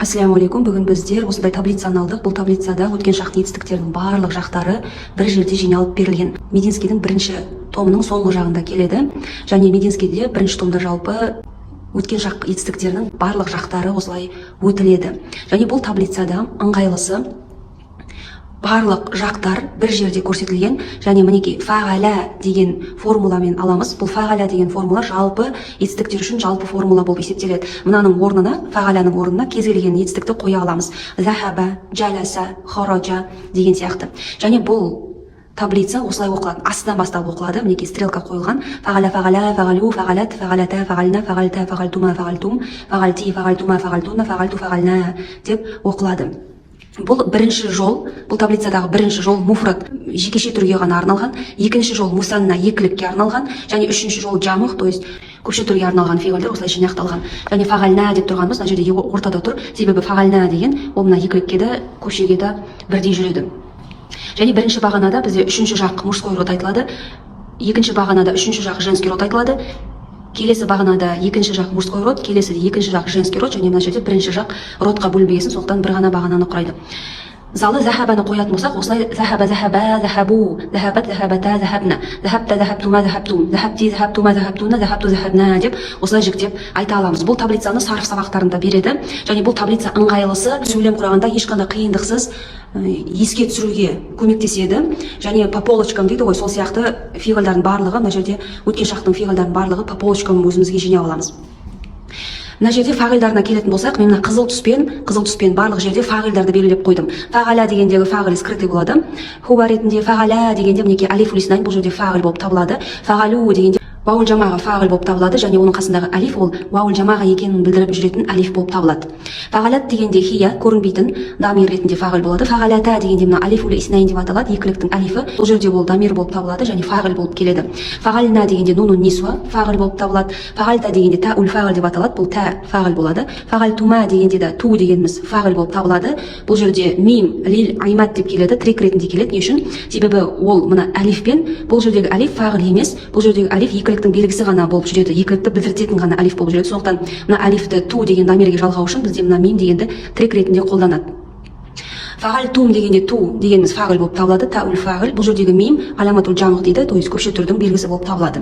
Ассаламу алейкум. Бүгін біздер осындай таблицаны алдық. Бұл таблицада өткен шақтың етістіктерінің барлық жақтары бір жерде жиналып берілген. Мединскийдің бірінші томының соңғы жағында келеді. Және Мединскийде бірінші томда жалпы өткен шақ етістіктерінің барлық жақтары осылай өтіледі. Және бұл таблицада ыңғайлысы барлық жақтар бір жерде көрсетілген. Және мінекей фағала деген формуламен аламыз. Бұл фағала деген формула жалпы етістіктер үшін жалпы формула болып есептеледі. Мынаның орнына, фағаланың орнына кез келген етістікті қоя аламыз. Захаба, жаласа, хараджа деген сияқты. Және бұл таблица осылай оқылады. Астынан бастап оқылады. Мінекей стрелка қойылған. Фағала, фағала, фағалу, фағалат, фағалата, фағална, фағалта, фағалтума, фағалтум, фағалти, фағалтума, фағалтуна, фағалту, фағална деп оқылады. Бұл бірінші жол, бұл таблицадағы бірінші жол муфрат жекеше түрге ғана арналған, екінші жол мусанна екілікке арналған, және үшінші жол жамық, то есть көпше түрге арналған фиғылдар осылай жинақталған. Және фағална деп тұрғанымыз мына жерде ортада тұр. Себебі фағална деген ол мына екілікке де көпшеге де бірдей жүреді. Және бірінші бағанада бізде үшінші жақ мужской род айтылады, екінші бағанада үшінші жақ женский род айтылады. Келесі бағанада екінші жақ мужской род, келесі екінші жақ женский род, және мына жерде бірінші жақ родқа бөлінбегесін, сондықтан бір ғана бағананы құрайды. Залы захабаны қоятын болсақ, осылай захаба, захаба, захабу, захабат, захабата, захабна, захабта, захабтума, захабтум, захабти, захабтума, захабтуна, захабту, захабна деп осылай жіктеп айта аламыз. Бұл таблицаны сарф сабақтарында береді. Және бұл таблица ыңғайлысы сөйлем құрағанда ешқандай қиындықсыз еске түсіруге көмектеседі. Және по полочкам дейді ғой, сол сияқты фиғылдардың барлығы, мына жерде өткен шақтың фиғылдардың барлығы по полочкам өзімізге жинап аламыз. Мына жерде фағилдарына келетін болсақ, мен мына қызыл түспен барлық жерде фағилдарды белгілеп қойдым. Фағала дегендегі фағил скрытый болады. Хуба ретінде фағала дегенде мінекей алиф улиснайн, бұл жерде фағил болып табылады. Фағалу дегенде ваул жамаға фағил болып табылады, және оның қасындағы алиф ол ваул жамаға екенін білдіріп жүретін алиф болып табылады. Фағалат дегенде хия көрінбейтін дамир ретінде фағил болады. Фағалата дегенде мына алиф ули иснайн деп аталады, екіліктің алифі. Бұл жерде ол дамир болып табылады және фағил болып келеді. Фағална дегенде нунун нисуа фағил болып табылады. Фағалта дегенде таул фағил деп аталады, бұл та фағил болады. Фағалтума дегенде де ту дегеніміз фағил болып табылады. Бұл жерде мим лил аймат деп келеді, тірек ретінде келеді. Не үшін? Себебі ол мына алифпен, бұл жердегі алиф фағил емес, бұл жердегі алиф екіліктің белгісі ғана болып жүреді, екілікті білдіртетін ғана алиф болып жүреді. Сондықтан мына алифті ту деген дамирге жалғау үшін бізде мына мим дегенді тірек ретінде қолданады. Фағалтум дегенде ту дегеніміз фағил болып табылады, таул фағил. Бұл жердегі мим аламатул жамғ дейді, то есть көпше түрдің белгісі болып табылады.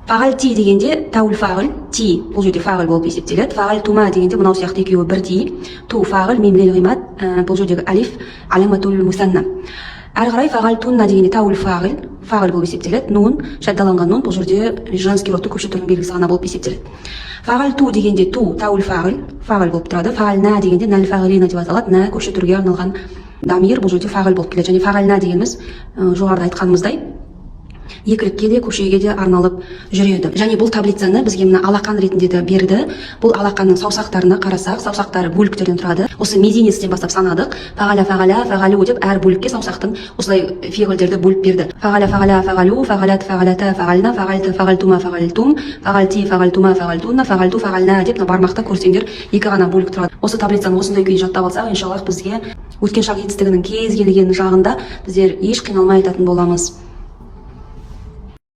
Фағалти дегенде таул фағил, ти бұл жерде фағил болып есептеледі. Фағалтума дегенде мынау сияқты екеуі бірдей, ту фағил, мим лил ғимат, бұл жердегі алиф аламатул мусанна. Әрі қарай фағалтунна дегенде таул фағил болып есептеледі. Нун, шаддаланған нун, бұл жерде женский родты көпше түрдің белгісі ғана болып есептеледі. Фағалту дегенде ту таул фағил болып тұрады. Фағална дегенде нәл фағилина деп аталады, нә көпше түрге арналған дамир, бұл жерде фағил болып келеді. Және фағална дегеніміз жоғарыда айтқанымыздай екілікке де көпшеге де арналып жүреді. Және бұл таблицаны бізге мына алақан ретінде де берді. Бұл алақанның саусақтарына қарасақ, саусақтары бөліктерден тұрады. Осы мединецтен бастап санадық. Фағала, фағала, фағалу деп әр бөлікке саусақтың осылай фиғылдерді бөліп берді. Фағала, фағала, фағалу, фағалат, фағалата, фағална, фағалта, фағалтума, фағалтум, фағалти, фағалтума, фағалтуна, фағалту, фағална деп бармақта көрсеңдер екі ғана бөлік тұрады. Осы таблицаны осындай күйде жаттап алсақ, иншаллах бізге өткен шақ етістігінің кез келген жағында біздер еш қиналмай айтатын боламыз.